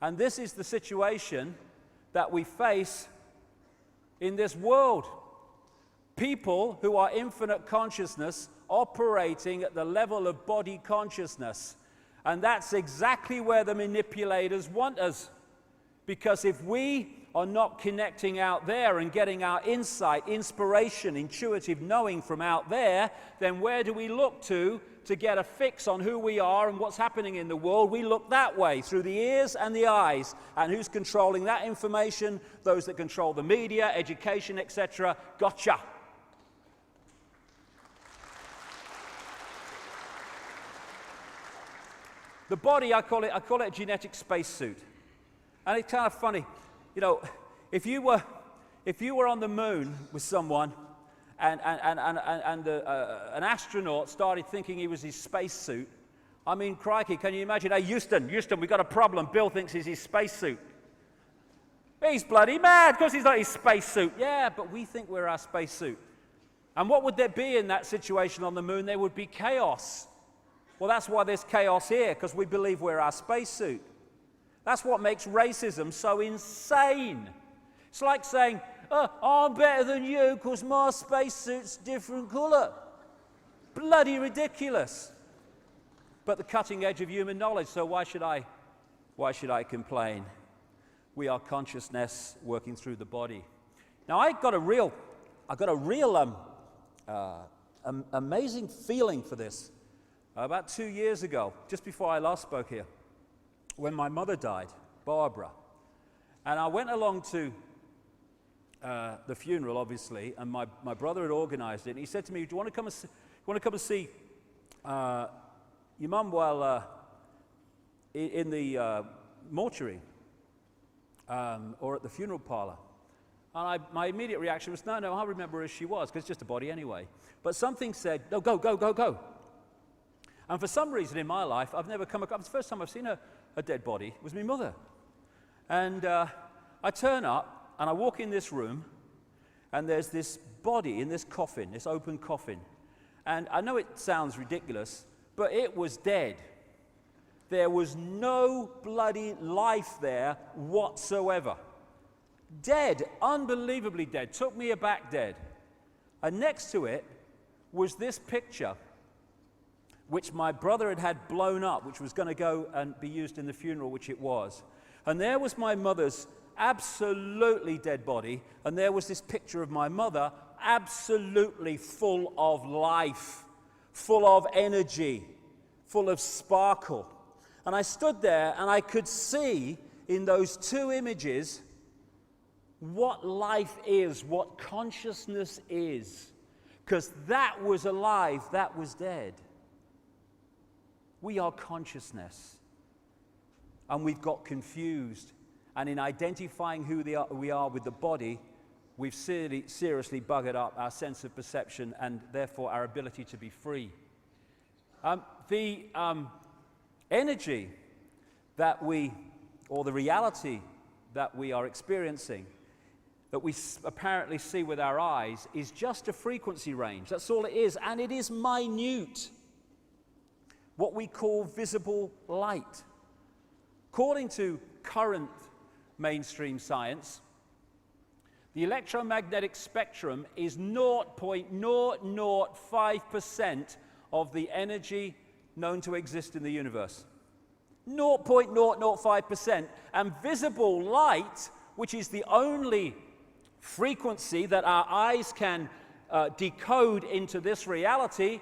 And this is the situation that we face in this world. People who are infinite consciousness operating at the level of body consciousness. And that's exactly where the manipulators want us. Because if we are not connecting out there and getting our insight, inspiration, intuitive knowing from out there, then where do we look to get a fix on who we are and what's happening in the world? We look that way, through the ears and the eyes. And who's controlling that information? Those that control the media, education, etc. Gotcha. The body, I call it a genetic spacesuit. And it's kind of funny. You know, if you were on the moon with someone and an astronaut started thinking he was his spacesuit, I mean, crikey, can you imagine? Hey, Houston, we've got a problem. Bill thinks he's his spacesuit. He's bloody mad because he's not his spacesuit. Yeah, but we think we're our spacesuit. And what would there be in that situation on the moon? There would be chaos. Well, that's why there's chaos here, because we believe we're our spacesuit. That's what makes racism so insane. It's like saying, oh, I'm better than you because my spacesuit's different color. Bloody ridiculous. But the cutting edge of human knowledge, so why should I complain? We are consciousness working through the body. Now, I got a real amazing feeling for this about 2 years ago, just before I last spoke here, when my mother died, Barbara. And I went along to the funeral, obviously, and my brother had organized it. And he said to me, do you want to come and see your mum while in the mortuary or at the funeral parlor? And my immediate reaction was, no, I remember as she was, because it's just a body anyway. But something said, no, go. And for some reason in my life, I've never come across, the first time I've seen a dead body was my mother. And I turn up, and I walk in this room, and there's this body in this coffin, this open coffin. And I know it sounds ridiculous, but it was dead. There was no bloody life there whatsoever. Dead, unbelievably dead, took me aback dead. And next to it was this picture, which my brother had blown up, which was going to go and be used in the funeral, which it was. And there was my mother's absolutely dead body, and there was this picture of my mother absolutely full of life, full of energy, full of sparkle. And I stood there, and I could see in those two images what life is, what consciousness is, because that was alive, that was dead. We are consciousness, and we've got confused. And in identifying who we are with the body, we've seriously buggered up our sense of perception and therefore our ability to be free. The energy that or the reality that we are experiencing, that we apparently see with our eyes, is just a frequency range. That's all it is, and it is minute. What we call visible light. According to current mainstream science, the electromagnetic spectrum is 0.005% of the energy known to exist in the universe. 0.005%. And visible light, which is the only frequency that our eyes can decode into this reality,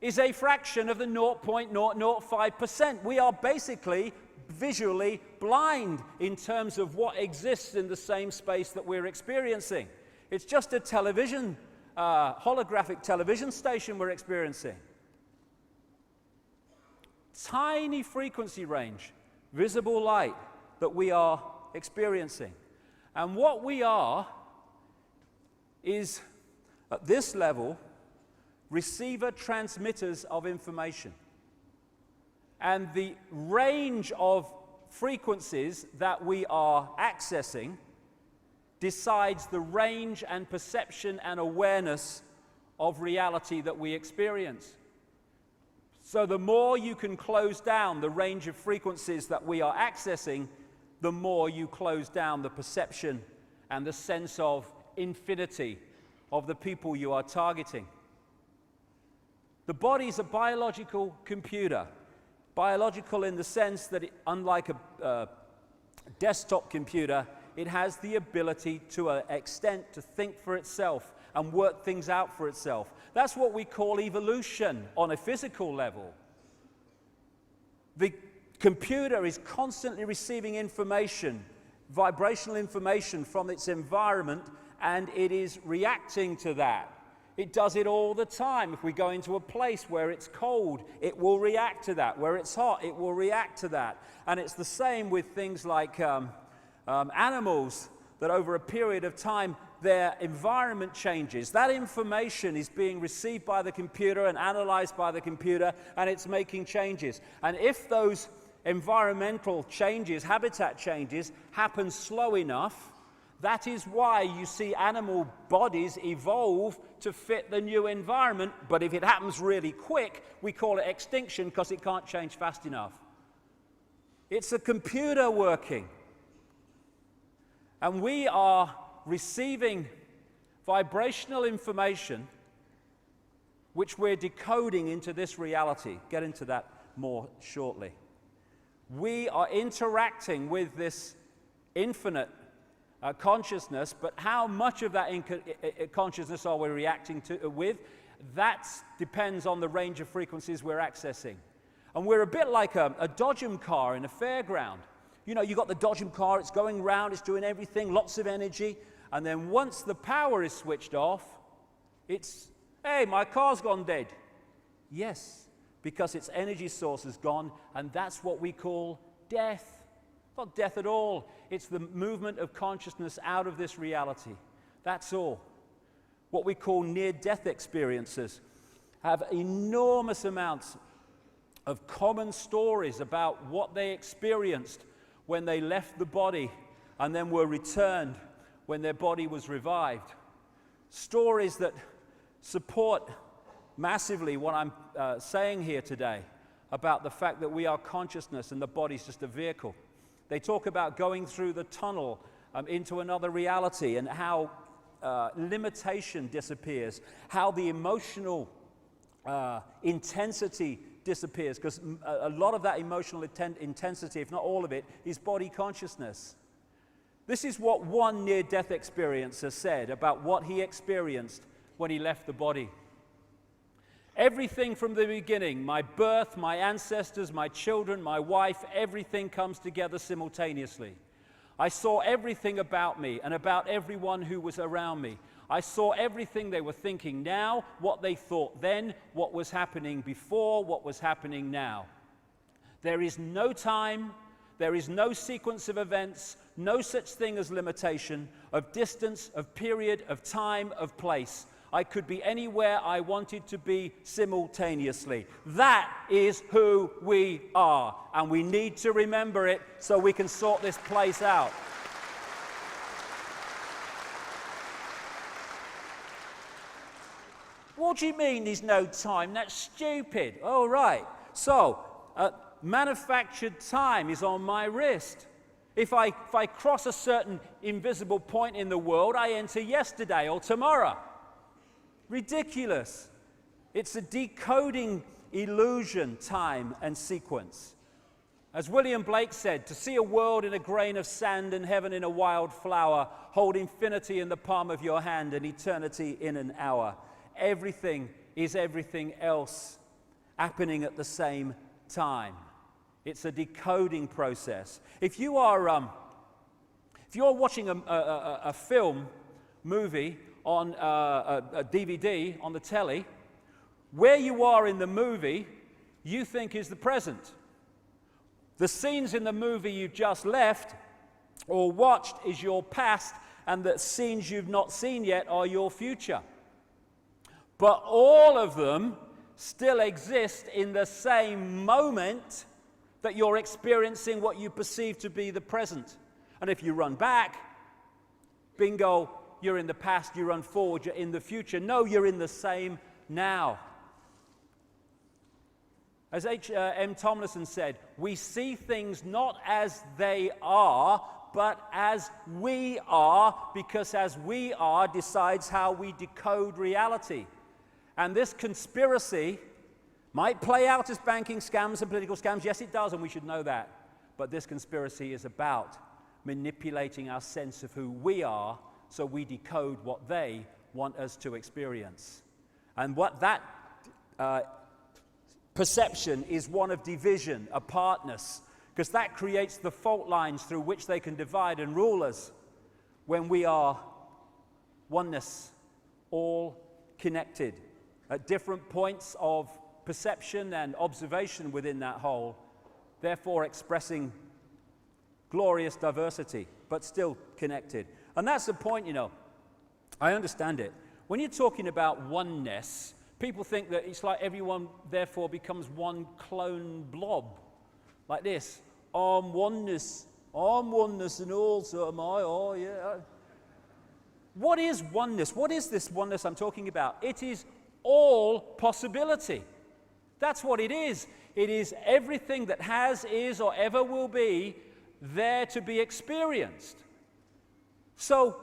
is a fraction of the 0.005%. We are basically visually blind in terms of what exists in the same space that we're experiencing. It's just a television, holographic television station we're experiencing. Tiny frequency range, visible light that we are experiencing. And what we are is, at this level, receiver transmitters of information. And the range of frequencies that we are accessing decides the range and perception and awareness of reality that we experience. So the more you can close down the range of frequencies that we are accessing, the more you close down the perception and the sense of infinity of the people you are targeting. The body's a biological computer. Biological in the sense that, unlike a desktop computer, it has the ability to an extent to think for itself and work things out for itself. That's what we call evolution on a physical level. The computer is constantly receiving information, vibrational information from its environment, and it is reacting to that. It does it all the time. If we go into a place where it's cold, it will react to that. Where it's hot, it will react to that. And it's the same with things like animals, that over a period of time, their environment changes. That information is being received by the computer and analyzed by the computer, and it's making changes. And if those environmental changes, habitat changes, happen slow enough, that is why you see animal bodies evolve to fit the new environment. But if it happens really quick, we call it extinction because it can't change fast enough. It's a computer working. And we are receiving vibrational information which we're decoding into this reality. Get into that more shortly. We are interacting with this infinite consciousness, but how much of that consciousness are we reacting to with? That depends on the range of frequencies we're accessing. And we're a bit like a dodgem car in a fairground. You know, you've got the dodgem car, it's going round, it's doing everything, lots of energy, and then once the power is switched off, it's, hey, my car's gone dead. Yes, because its energy source is gone, and that's what we call death. Not death at all. It's the movement of consciousness out of this reality. That's all. What we call near-death experiences have enormous amounts of common stories about what they experienced when they left the body and then were returned when their body was revived. Stories that support massively what I'm saying here today about the fact that we are consciousness and the body's just a vehicle. They talk about going through the tunnel into another reality and how limitation disappears, how the emotional intensity disappears, because a lot of that emotional intensity, if not all of it, is body consciousness. This is what one near-death experiencer said about what he experienced when he left the body. Everything from the beginning, my birth, my ancestors, my children, my wife, everything comes together simultaneously. I saw everything about me and about everyone who was around me. I saw everything they were thinking now, what they thought then, what was happening before, what was happening now. There is no time, there is no sequence of events, no such thing as limitation, of distance, of period, of time, of place. I could be anywhere I wanted to be simultaneously. That is who we are, and we need to remember it so we can sort this place out. What do you mean there's no time? That's stupid. Oh, right. So, manufactured time is on my wrist. If I cross a certain invisible point in the world, I enter yesterday or tomorrow. Ridiculous. It's a decoding illusion, time and sequence. As William Blake said, to see a world in a grain of sand and heaven in a wild flower, hold infinity in the palm of your hand and eternity in an hour. Everything is everything else happening at the same time. It's a decoding process. If you are watching a film, movie, on a DVD on the telly, where you are in the movie, you think is the present. The scenes in the movie you just left or watched is your past, and the scenes you've not seen yet are your future. But all of them still exist in the same moment that you're experiencing what you perceive to be the present. And if you run back, bingo, you're in the past, you run forward, you're in the future. No, you're in the same now. As H.M. Tomlinson said, we see things not as they are, but as we are, because as we are decides how we decode reality. And this conspiracy might play out as banking scams and political scams. Yes, it does, and we should know that. But this conspiracy is about manipulating our sense of who we are so we decode what they want us to experience. And what that perception is one of division, apartness, because that creates the fault lines through which they can divide and rule us when we are oneness, all connected at different points of perception and observation within that whole, therefore expressing glorious diversity, but still connected. And that's the point, you know. I understand it. When you're talking about oneness, people think that it's like everyone therefore becomes one clone blob, like this. I'm oneness and also am I, oh yeah. What is oneness? What is this oneness I'm talking about? It is all possibility. That's what it is. It is everything that has, is, or ever will be there to be experienced. So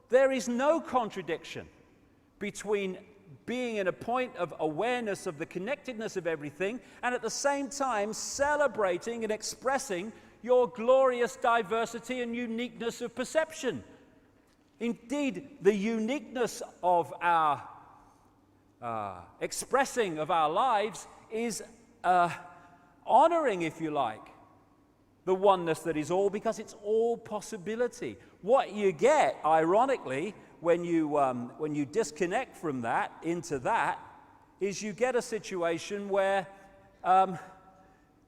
there is no contradiction between being in a point of awareness of the connectedness of everything and at the same time celebrating and expressing your glorious diversity and uniqueness of perception. Indeed, the uniqueness of our expressing of our lives is honoring, if you like, the oneness that is all, because it's all possibility. What you get, ironically, when you disconnect from that into that, is you get a situation where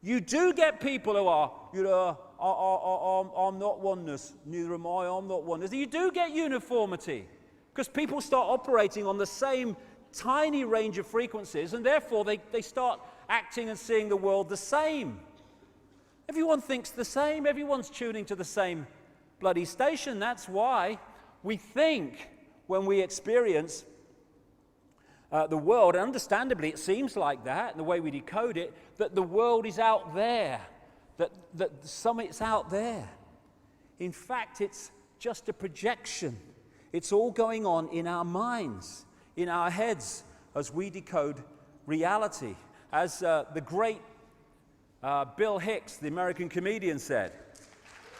you do get people who are, you know, I'm not oneness, neither am I, I'm not oneness. You do get uniformity, because people start operating on the same tiny range of frequencies, and therefore they start acting and seeing the world the same. Everyone thinks the same, everyone's tuning to the same bloody station. That's why we think when we experience the world, and understandably it seems like that, and the way we decode it, that the world is out there, that it's out there. In fact, it's just a projection. It's all going on in our minds, in our heads, as we decode reality. As the great Bill Hicks, the American comedian, said,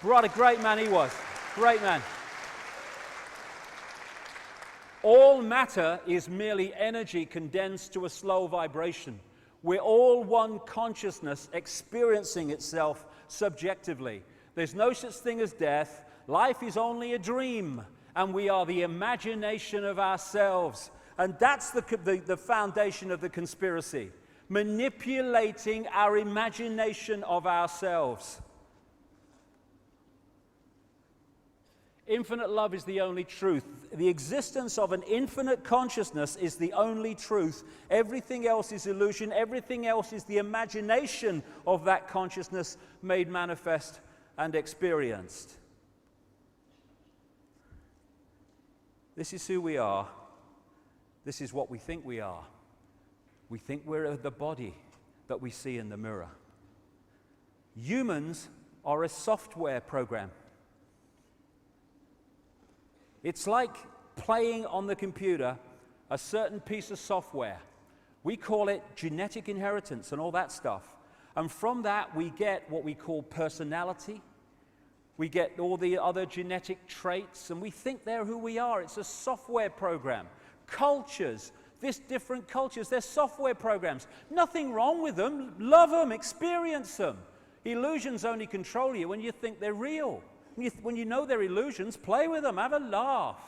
what a great man he was, great man. All matter is merely energy condensed to a slow vibration. We're all one consciousness experiencing itself subjectively. There's no such thing as death. Life is only a dream, and we are the imagination of ourselves. And that's the foundation of the conspiracy, manipulating our imagination of ourselves. Infinite love is the only truth. The existence of an infinite consciousness is the only truth. Everything else is illusion. Everything else is the imagination of that consciousness made manifest and experienced. This is who we are. This is what we think we are. We think we're the body that we see in the mirror. Humans are a software program. It's like playing on the computer a certain piece of software. We call it genetic inheritance and all that stuff. And from that, we get what we call personality. We get all the other genetic traits, and we think they're who we are. It's a software program. Cultures, different cultures, they're software programs. Nothing wrong with them. Love them, experience them. Illusions only control you when you think they're real. When you know they're illusions, play with them, have a laugh.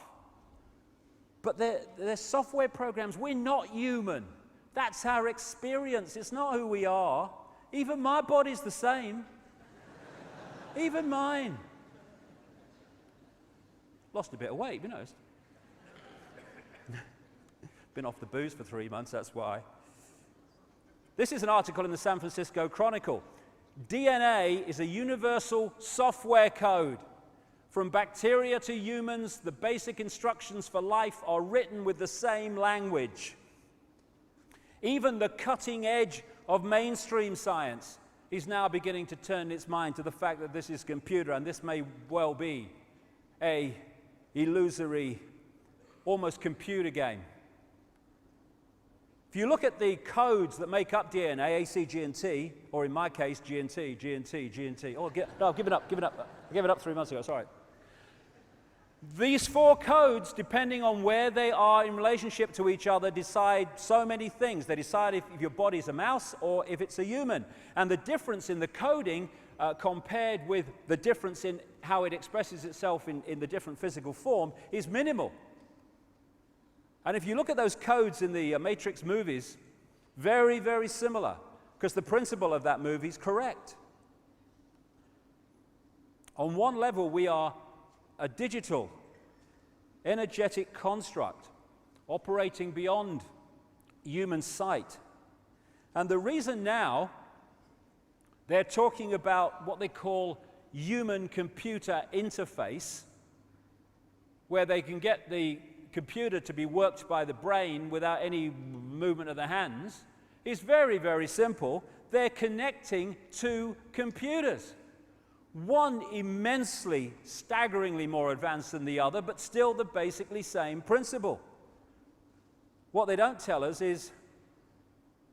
But they're software programs. We're not human. That's our experience. It's not who we are. Even my body's the same. Even mine. Lost a bit of weight, you know. Been off the booze for 3 months, that's why. This is an article in the San Francisco Chronicle. DNA is a universal software code. From bacteria to humans, the basic instructions for life are written with the same language. Even the cutting-edge of mainstream science is now beginning to turn its mind to the fact that this is computer, and this may well be a illusory, almost computer game. If you look at the codes that make up DNA, A, C, G, and T, or in my case, G and T, G and T, G and T. Oh, no, I've given up. I gave it up 3 months ago, sorry. These 4 codes, depending on where they are in relationship to each other, decide so many things. They decide if your body's a mouse or if it's a human. And the difference in the coding compared with the difference in how it expresses itself in the different physical form is minimal. And if you look at those codes in the Matrix movies, very, very similar, because the principle of that movie is correct. On one level, we are a digital, energetic construct operating beyond human sight. And the reason now they're talking about what they call human-computer interface, where they can get the computer to be worked by the brain without any movement of the hands, is very, very simple. They're connecting 2 computers. One immensely, staggeringly more advanced than the other, but still the basically same principle. What they don't tell us is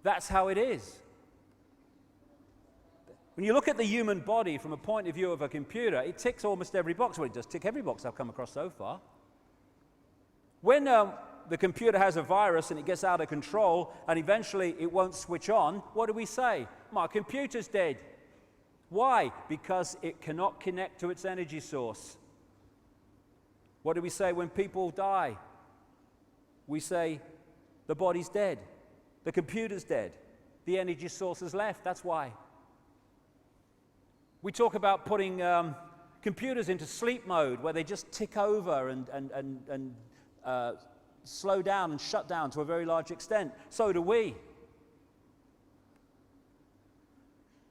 that's how it is. When you look at the human body from a point of view of a computer, it ticks almost every box. Well, it does tick every box I've come across so far. When the computer has a virus and it gets out of control and eventually it won't switch on, what do we say? My computer's dead. Why? Because it cannot connect to its energy source. What do we say when people die? We say the body's dead, the computer's dead, the energy source is left. That's why. We talk about putting computers into sleep mode, where they just tick over and slow down and shut down to a very large extent. So do we.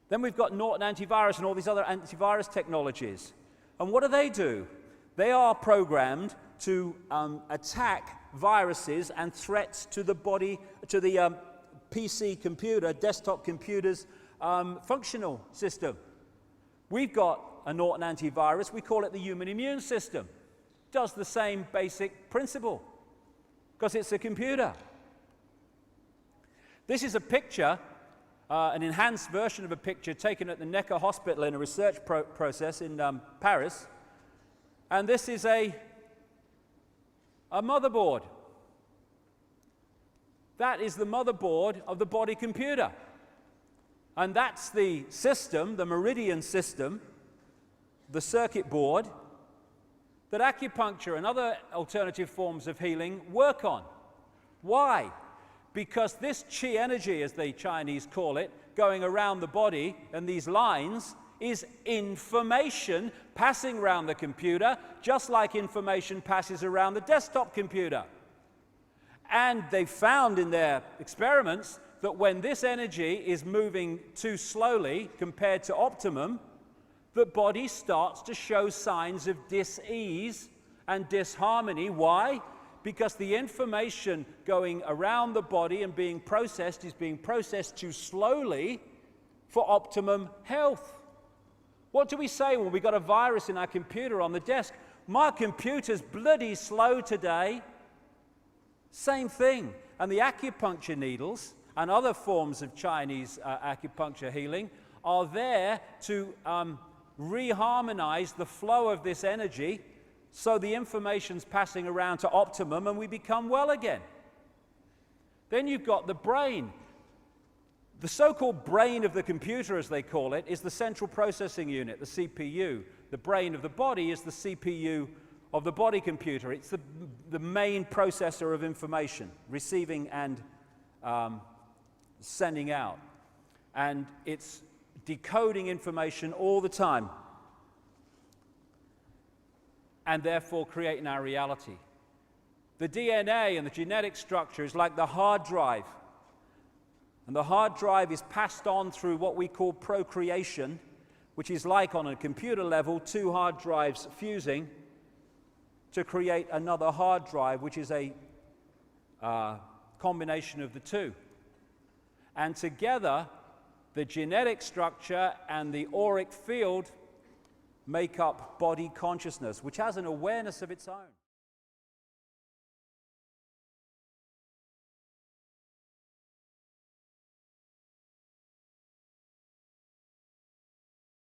Then we've got Norton antivirus and all these other antivirus technologies. And what do? They are programmed to attack viruses and threats to the body, to the PC computer, desktop computer's functional system. We've got a Norton antivirus. We call it the human immune system. Does the same basic principle, because it's a computer. This is a picture, an enhanced version of a picture taken at the Necker Hospital in a research process in Paris. And this is a motherboard. That is the motherboard of the body computer. And that's the system, the meridian system, the circuit board, that acupuncture and other alternative forms of healing work on. Why? Because this chi energy, as the Chinese call it, going around the body and these lines is information passing around the computer, just like information passes around the desktop computer. And they found in their experiments that when this energy is moving too slowly compared to optimum, the body starts to show signs of dis-ease and disharmony. Why? Because the information going around the body and being processed is being processed too slowly for optimum health. What do we say when we've got a virus in our computer on the desk? My computer's bloody slow today. Same thing. And the acupuncture needles and other forms of Chinese acupuncture healing are there to reharmonize the flow of this energy so the information's passing around to optimum and we become well again. Then you've got the brain. The so-called brain of the computer, as they call it, is the central processing unit, the CPU. The brain of the body is the CPU of the body computer. It's the main processor of information, receiving and sending out. And it's decoding information all the time, and therefore creating our reality. The DNA and the genetic structure is like the hard drive. And the hard drive is passed on through what we call procreation, which is like, on a computer level, 2 hard drives fusing to create another hard drive, which is a combination of the 2. And together, the genetic structure and the auric field make up body consciousness, which has an awareness of its own.